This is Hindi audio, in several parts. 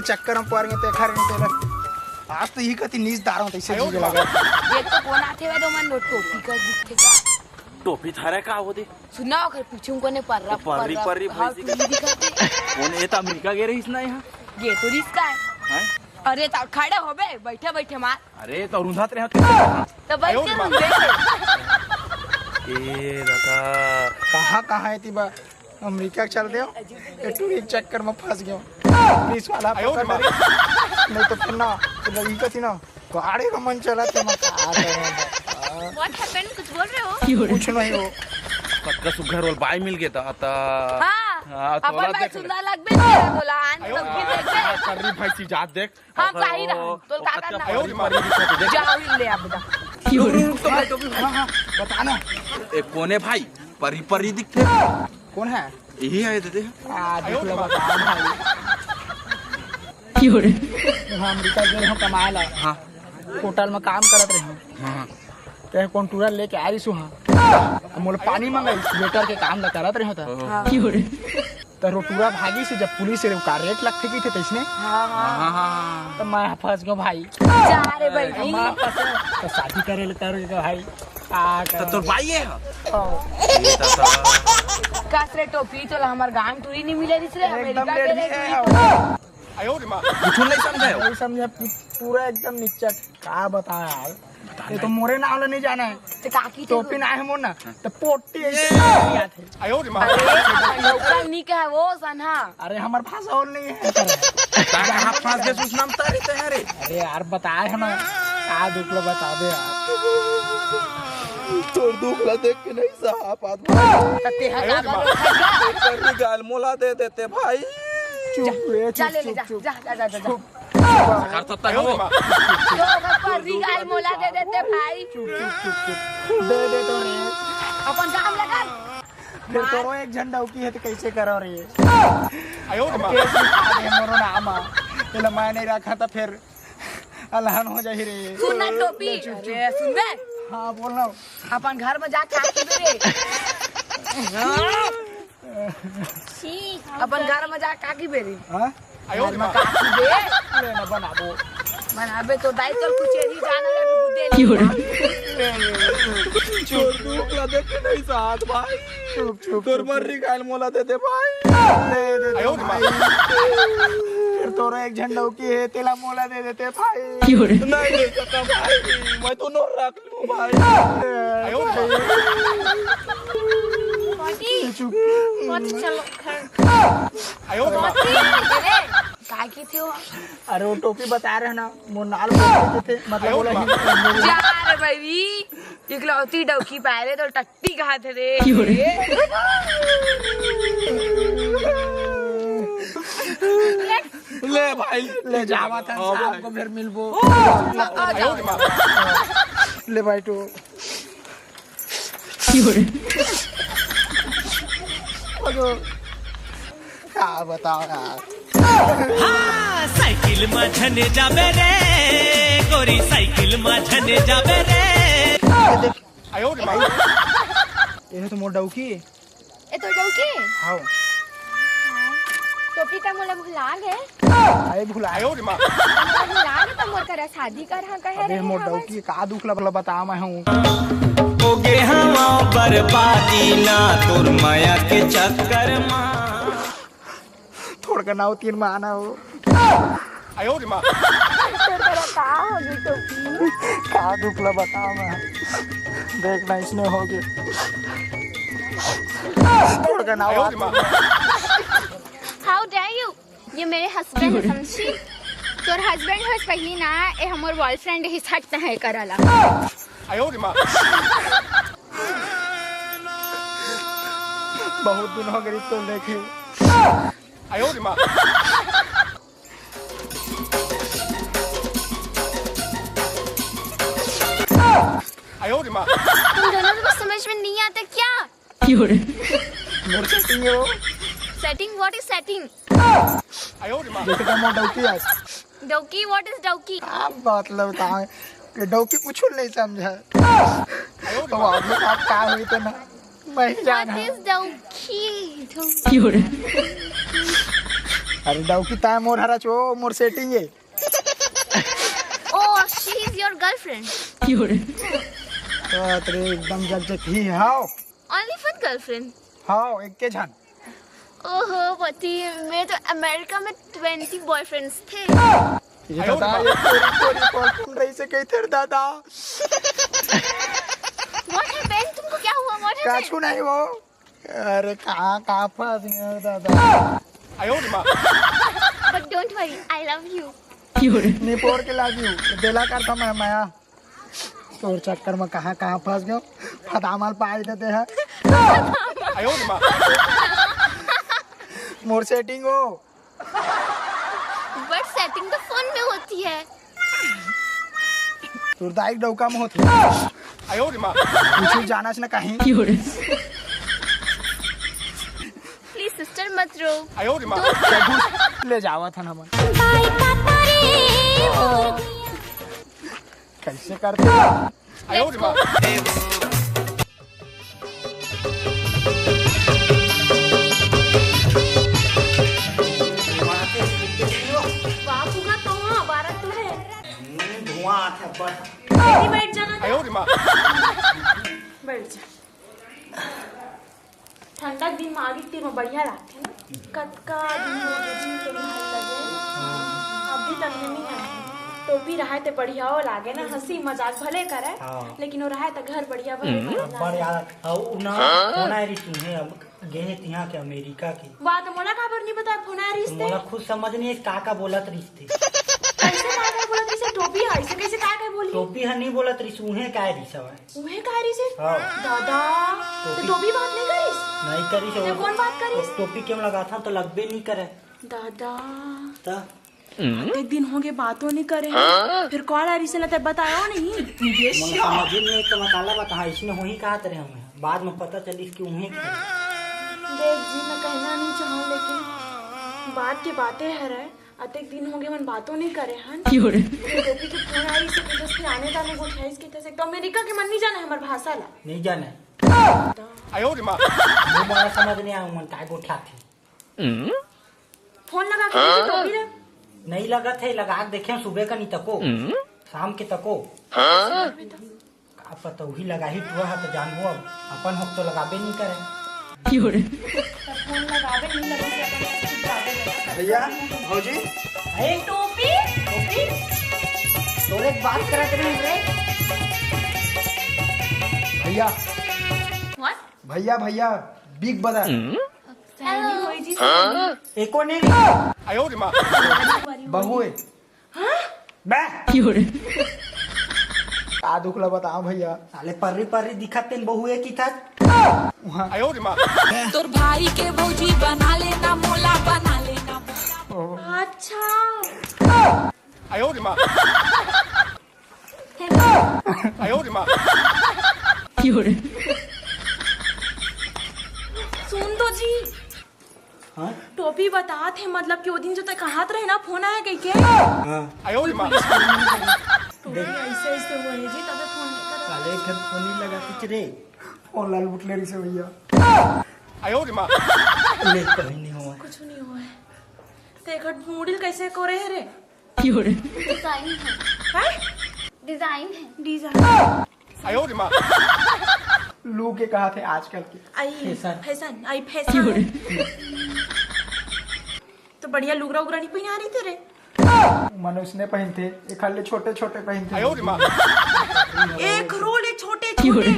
चक्कर में पड़ गए ते खर ते आज तो ही कति नीच दारों तैसे जी लगा ये तो कोण आथे वे तो मन टोपी का दिखते का टोपी थारे का हो दे सुना कर पीछे कोने पर परी दिखाते कौन ये तो अमेरिका गे रही ना यहाँ ये तो रिस्क है अरे तो खड़े हो बे बैठे बैठे मार अरे तो रुंधात रहे तो बैठ ए दादा कहाँ है तीबा अमेरिका चल दे टू एक चक्कर में फंस गयो पुलिस वाला पकड़ नहीं तो फिर ना लगी कथी ना गाड़ी का मन चला तो मैं व्हाट हैपेंड कुछ बोल रहे हो कुछ नहीं हो कटका सुघर वाल बाय मिल गया था हां अपन भाई सुंदर लगबे तेरा तोला आन तो फिर देख कर रही भाई चीज आज देख हां काई रहा तो का करना जाओ ले आ बता तो भाई तो हां बताना एक कोने भाई परी परी दिखते कौन है यही आए थे देख लो बता भाई क्यों रे हम अमेरिका गए हम कमाए ला हां होटल में काम करत रहे हां ते कौन टूरा लेके आ रही सु हां मोल पानी मंगाई वेटर के काम ला करत रहे था क्यों रे तो रोटूरा भागी से जब पुलिस से का रेट लग थी थे इसने हां तो मैं फंस गयो भाई जा रे भाई तो शादी करे भाई तो तोर भाई है कासरे टोपी तो हमार गांव टूरी नहीं मिले रिस रे एकदम अमेरिका रेडी के है आयो रे मां कुछ नहीं समझे नहीं समझे पूरा एकदम निच्चट का बताया यार ये तो मोरे नाल नहीं जाना है तो काकी टोपी ना है मोर ना तो पोटी ऐसे याद है आयो रे मां लोकल नहीं का है वो सनहा अरे हमार भाषा और नहीं है कहां फंस गए उस नाम तारी ते है रे अरे यार बताए है ना आ दुखला बता दे यार तोर दुखला देख के नहीं साहब आदमी तते है का कर गाल मोला दे देते भाई चुप रे जा ले जा जा जा जा कर सकता है वो तो पर रिगाल मोला दे देते भाई चुप दे दे तो रे अपन काम लगा फिर तो एक झंडा उकी है तो कैसे करो रे आयो रे मां मोरो नाम ये मैं नहीं रखा था फिर अलहन हो जाही रे सुनना टोपी अरे सुन बे हां बोल रहा हूं अपन घर में जा के रे अपन घर में जा काकी बेरी हां आयो रे मां काकी बे लेना बनाबो मनाबे तो दाई चल कुछ ही जाना ले बुद्धे चोर दुखला देख के नहीं साथ भाई चुप तोर मर्री गाल मोला दे दे भाई दे दे आयो रे मां फिर तोरा एक झंडा उकी है तेला मोला दे देते भाई नहीं दे सकता भाई मैं तो नो रख लूं भाई आयो रे चुप चलो आयो रे मां काकी थे वो अरे वो टोपी बता रहे ना वो नाल बोलते थे मतलब बोला ही जा रे भाई इकलौती डौकी पाए तो टट्टी कहा थे रे ले भाई ले जावा था शाम को फिर मिलबो ले भाई तो क्या बताओ यार साइकिल में झने जाबे रे गोरी साइकिल में झने जाबे रे आयो रे मां ये तो मोर डौकी ए तो डौकी हां टोपी का मोला भुला गे आए भुला आयो रे मां भुला गे तो मोर करे शादी कर हां कहे अरे मोर डौकी का दुख लबला बता मैं हूं ओगे हवा बर्बादी ना तोर माया के चक्कर में थोड़ का नाव तीन में आना हो आयो रे मां तेरा का हो गई टोपी का दुख ला बता मैं देखना इसने हो गए थोड़ का नाव आयो रे मां हाउ डेयर यू ये मेरे हस्बैंड समझी तोर हस्बैंड हो पहली ना ए हमर बॉयफ्रेंड ही सट है करला आयो रे मां बहुत दिन हो गए तो देखे आयो रे मां आयो रे मां तुम दोनों को समझ में नहीं आता क्या मोर सेटिंग हो सेटिंग व्हाट इज सेटिंग आयो रे मां जैसे का मोर डौकी आज डौकी व्हाट इज डौकी आप मतलब बताएं कि डौकी कुछ नहीं समझा आयो तो आगे बात क्या हुई तो ना मैं ही व्हाट जाना इज डौकी अरे डौकी ताय मोर हरा चो मोर सेटिंग है। Oh, she is your girlfriend. तेरे एकदम जग ही हाओ Only one girlfriend. हाओ एक के जान। ओहो पति, मेरे तो अमेरिका में 20 बॉयफ्रेंड्स थे। ये दादा ये कोरी कॉल सुन रही से कही तेरे दादा। What happened? तुमको क्या हुआ? What happened? काचू नहीं वो। अरे कहाँ फंस गया दादा। But don't worry, I love you. निपोर के लागी हूँ दिला करता मैं माया तोर चक्कर में कहाँ फंस गयो फदामल पाल देते हैं। मोर सेटिंग हो But setting तो फोन में होती है। तोर दाइक डौका में होती कुछ जाना ना कहीं। प्लीज सिस्टर मत रो। ले जावा था ना मन कैसे करते बापू का तो वहाँ बारह तो है। धुआं आता है बैठ जाना। बैठ जा। ठंडा दिन में आगे तीर में बढ़िया लागते ना। कतका दिन हो गए जी के नहीं लगे। अभी तक नहीं है। टोपी रहा ते बढ़िया हो लागे ना, हंसी मजाक भले करे लेकिन वो रहा घर बढ़िया भले बढ़िया ना होना है तुम्हें अब गए यहाँ के अमेरिका की बात मोला खबर नहीं बता फोन आ रिश्ते मोला खुद समझ नहीं काका बोलत रिश्ते कैसे काका बोलत रिश्ते टोपी है ऐसे कैसे काका बोली टोपी है नहीं बोलत रिश उहे काय रिश है उहे का रिश्ते हां दादा तो टोपी बात नहीं करिस नहीं करिस तो कौन बात करिस टोपी क्यों लगाता तो लगबे नहीं करे दादा ता एक दिन होंगे बातों नहीं करे फिर कॉल आ रही से ना बताया नहीं मुझे समझ नहीं तो मैं काला बता इसने हो ही कहा तेरे हमें बाद में पता चली कि उन्हें देख जी मैं कहना नहीं चाहूँ लेकिन बात की बातें है रे अतेक दिन होंगे मन बातों नहीं करे हन टोपी की फोन आ रही से जस के आने दाने को उठाइस के तसे तो अमेरिका के मन नहीं जाने हमार भाषा ला नहीं जाने आयो रे मां वो मला समझ नहीं आया मन काय गोठा थी फोन लगा के टोपी रे नहीं लगा थे लगा देखे सुबह का नहीं तको शाम के तको आप पता वही लगा ही टुआ तो जानबो अपन हम तो लगाबे नहीं करे फोन लगावे नहीं लगा भैया भौजी ए टोपी टोपी तोरे बात करत रहे रे भैया What? भैया बिग ब्रदर हेलो जी एको नहीं आयो रे मां बहू है मैं का दुख ला बताओ भैया साले पर्री दिखते बहु एक ही था आयो रे मां तोर भाई के भौजी बना लेना मोला बना लेना अच्छा आयो रे मां आयो रे मां सुन तो जी हां टोपी बता थे मतलब कि वो दिन जो तक हाथ रहे ना फोन आया कहीं के हां आयो रे मां टोपी ऐसे ऐसे हुआ है जी तबे फोन नहीं कर साले घर फोन नहीं लगा कुछ रे और लाल बुटले रही से भैया आयो रे मां ले कहीं नहीं हुआ कुछ नहीं हुआ है ते घर मॉडल कैसे करे है रे डिजाइन है हैं डिजाइन है डिजाइन आयो रे मां लू के कहा थे आजकल के आई फैशन। फैशन आई फैशन तो बढ़िया लुगरा उगरा नहीं पहना रही तेरे मनुष्य ने पहनते एक खाली छोटे पहनते आयो रे मां एक रोल ये छोटे छोटे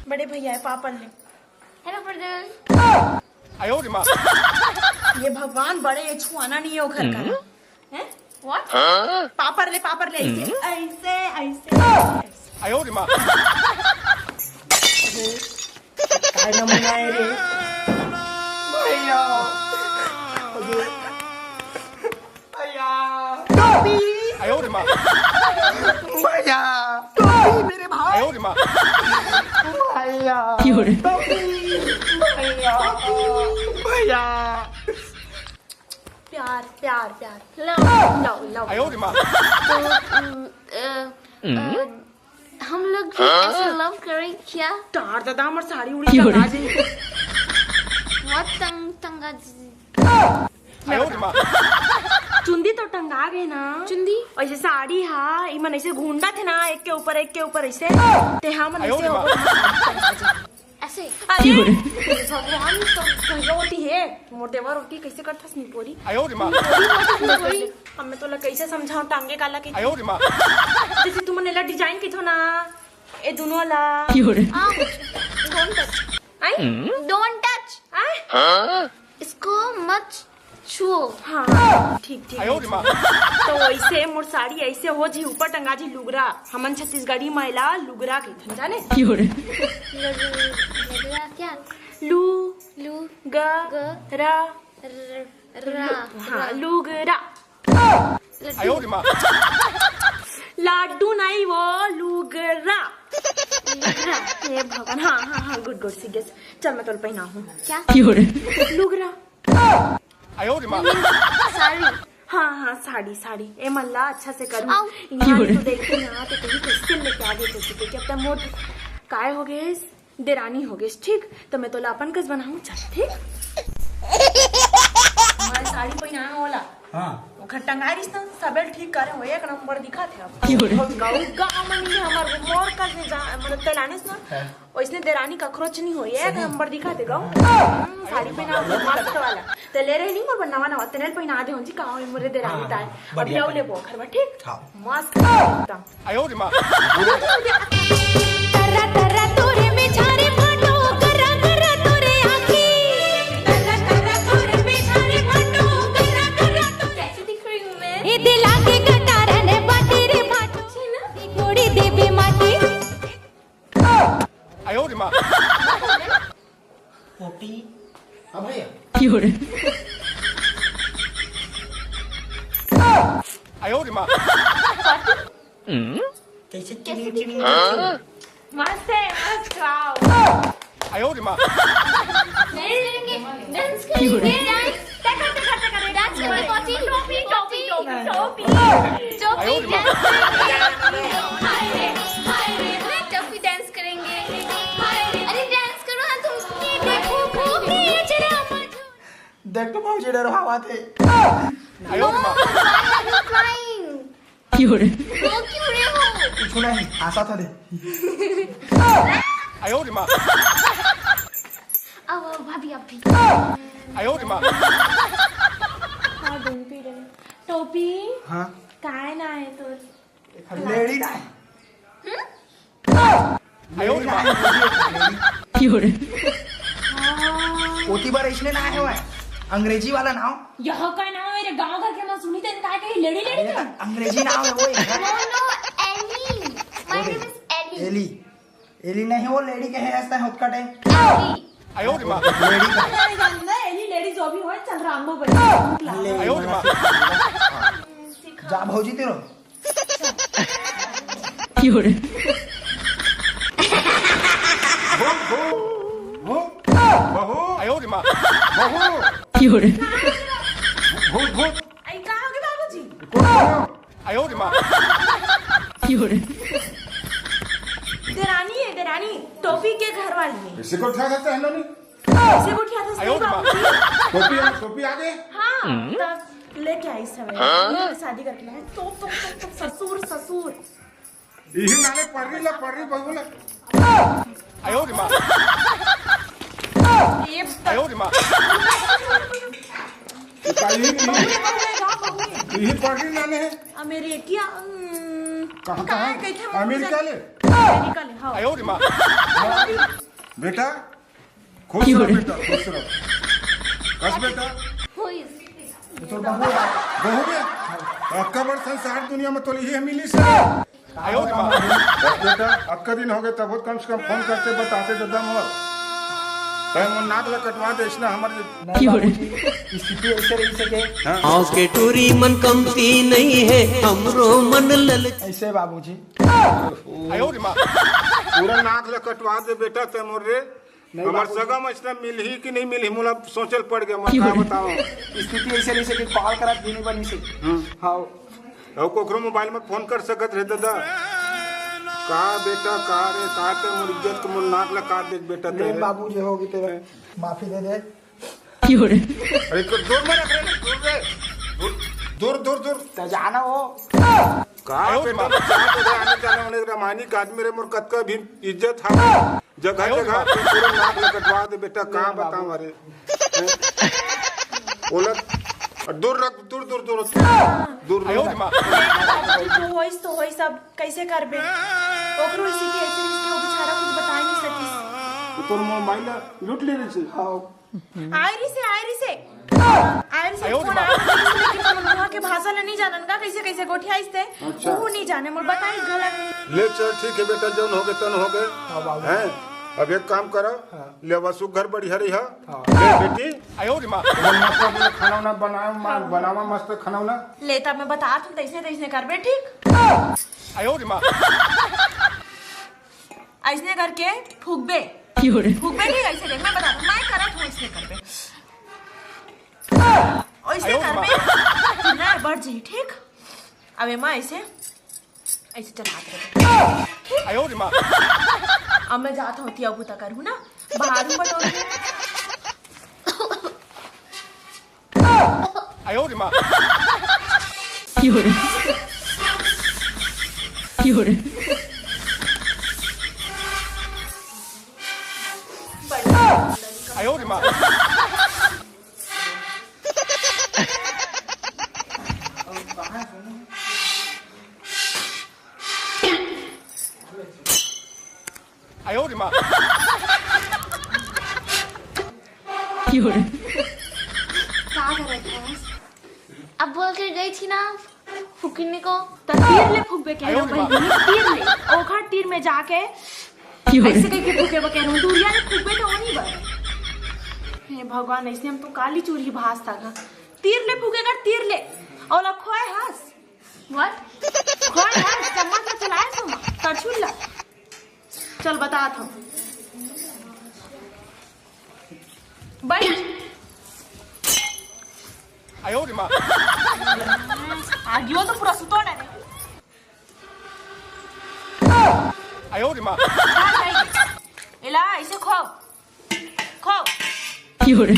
बड़े भैया है पापा ने हेलो ब्रदर आयो रे मां ये भगवान बड़े ये छुआना नहीं है वो घर का हैं व्हाट पापर ले ऐसे ऐसे ऐसे आयो रे मां काय नमूना है रे भैया आयो रे मां भैया टोपी मेरे भाई आयो रे मां भैया टोपी भैया प्यार प्यार प्यार लव लव आयो रे मां हम लोग भी ऐसे लव करें क्या तार दादा हमर साड़ी उड़ी लगा जी What गंगा जी। चुंदी तो टंगा गए ना। चुंदी ऐसे साड़ी हा इमन ऐसे घूंडा थे ना, एक के ऊपर ऐसे ते हम ऐसे हो ऐसे। अरे भगवान तो कहियो होती है मोर देवर होती कैसे करथस नी पोरी। हमें तो लग कैसे समझाऊं टांगे काला के जैसे तुम ने ला डिजाइन की थो ना ए दोनों ला don't touch. I don't touch. आई इसको मत छुओ। हाँ ठीक तो ऐसे मोर साड़ी ऐसे हो जी ऊपर टंगा जी लुगरा हमन छत्तीसगढ़ी महिला लुगरा के थन जाने लगरा क्या? लू लू ग रा रा। हाँ लुगरा लाडू नहीं वो लुगरा। ये भगवान हाँ हाँ हाँ गुड गुड सीरियस चल मैं तो पहना हूँ क्या? लुगरा साड़ी। हाँ हाँ साड़ी साड़ी ए मल्ला अच्छा से करूँ आओ। यहाँ तो देखती ना तो कहीं क्रिस्टल लेके आ गए तो कि अब तक मोट काय हो गए देरानी हो गए ठीक तो मैं तो लापन कस बनाऊँ चल ठीक हमारी साड़ी पहना होला हाँ टंगाई रिश्ता सबेल ठीक करे हो एक नंबर दिखा थे अब गाँव में नहीं हमारे मोर का मतलब तेलाने ना वैसने देरानी का खरोच नहीं हो एक नंबर दिखा थे गाँव साड़ी पहना मस्त वाला ते ले रहे नहीं मोर नवा नवा तेल पहना दे होंजी गाँव में मोरे देरानी ताए अब ले ले बो घर में ठीक मस्त एकदम तररा तररा तोरे में झारे फाटो करा करा तोरे आँखी तररा तररा तोरे में झारे फाटो करा करा तो कैसी दिख रही हूँ मैं? ये दिल आके कटारा ने बाटी रे फाटो थोड़ी देवी माटी। पोटी अब भैया कैसे चिड़ी चिड़ी मस्त है मस्त वाओ डांस करेंगे डांस करेंगे टोपी टोपी टोपी टोपी टोपी टोपी डांस करेंगे। अरे डांस करो ना तुम देखो जरा देख तो भाजी डर हवा थे क्यों रे हो कुछ नहीं आशा था दे अब भाभी अब भी टोपी हाँ काय ना है तो लेडी ना पोती बार इसने ना है अंग्रेजी वाला नाम यह का नाम मेरे गांव घर के मैं सुनी तेन काय कही लेडी लेडी के अंग्रेजी नाम है वो no Ellie my name is Ellie. Ellie Ellie नहीं वो लेडी के है ऐसा है उसका टाइम एली लेडी का जानना एली लेडी जो भी हो चल रामो बड़ी जा भौजी तेरो आई का हो गए बाबूजी देरानी टोपी के घर वाली है इसी को उठा सकते हैं नहीं कैसे को उठा था सही बाबूजी टोपी आ गए हाँ तब लेके आई समय शादी करके लाए तो ससुर यही नाले पढ़ रही बहू ना यही पढ़ रही नाले है अमेरिका कहाँ अमेरिका ले बेटा खुश रहो बेटा खुश रहो बस बेटा बहू में अक्का बड़ संसार दुनिया में तो यही मिली से बस बेटा अक्का दिन हो गए तब कम से कम फोन करके बताते तो दम और नाक ला कटवा दे इसने हमारे स्थिति ऐसे रही सके आओ के टूरी मन कमती नहीं है हमरो मन लल ऐसे बाबूजी पूरा नाक ला कटवा दे बेटा ते मोर रे हमार सगम इसने मिल ही कि नहीं मिल ही मुला सोचल पड़ गया मैं का बताऊं स्थिति ऐसे रही सके कॉल करा देने बनी से हाँ और कोकरो मोबाइल में फोन कर सकत रहे दादा का बेटा का रे का ते मोर इज्जत को मोर नाक ला काट दे बेटा ले बाबूजी होगी तेरे माफी दे दे अरे दूर में रख रहे, दूर से, दूर दूर दूर। तो जाना हो कहा बेटा आने जाने वाले रामायणिक आदमी रे, मोर कतका भी इज्जत है जगह जगह पूरा नाक लकटवा दे बेटा। कहाँ बताऊं अरे बोला दूर रख, दूर दूर दूर दूर। तो होइस अब कैसे करबे? ओकरो इसी के ऐसे इसके वो बेचारा कुछ बता ही नहीं सकी। तो मोबाइल लूट ले रही से आयरी से फोन आया लेकिन वहां के भाषा नहीं जानन का कैसे कैसे गोठिया इसते वो नहीं जाने मोर बताई गलत। ले चल ठीक है बेटा, जौन हो गए तन हो गए हैं। अब एक काम करो, ले वसु घर बढ़िया रही है बेटी। मस्त खाना ना बनावा मस्त खाना ना ले तब मैं बता तुम तैसे करबे ठीक। ऐसे करके फूकबे ठीक ऐसे देख मैं बता दूं मैं करत हूं ऐसे करबे ऐसे करबे ना बढ़ जी ठीक। अब मैं ऐसे चलाते रहे। अब मैं जाता हूँ तिया बुता करूँ ना बाहर बटोर अब बोल के गई थी ना फूकने को तो तीर ले फूकबे कह रहा हूं तीर ले ओखा तीर में जाके ऐसे कह के फूके बके रहूं दूरिया ने फूकबे तो नहीं बन। हे भगवान ऐसे हम तो काली चूरी भास था तीर ले फूकेगा तीर ले और ला खोए हंस व्हाट खोए हंस चम्मच से चलाए तुम तरछुल्ला चल बता था बैठ आगियो तो पूरा सुतोड़ है इला ऐसे खो धीरे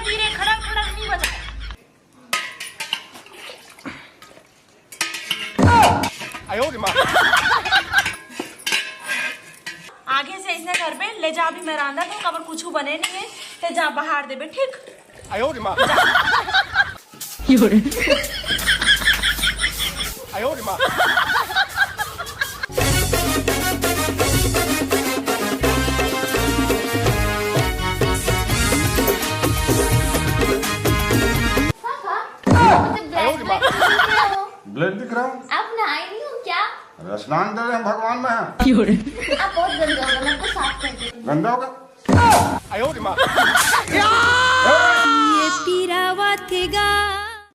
धीरे खड़ा खड़ा नहीं बजा। आगे से ऐसे कर बे ले जा। अभी मैं रांधा तो कबर कुछ बने नहीं है ते जा बाहर देबे ठीक। ब्लड दिख रहा हूँ। आप नहाए नहीं हो क्या? स्नान दे रहे हैं भगवान में। आप बहुत गंदा होगा मैं आपको साफ कर देती हूँ। गंदा होगा ये पीरावा थे गा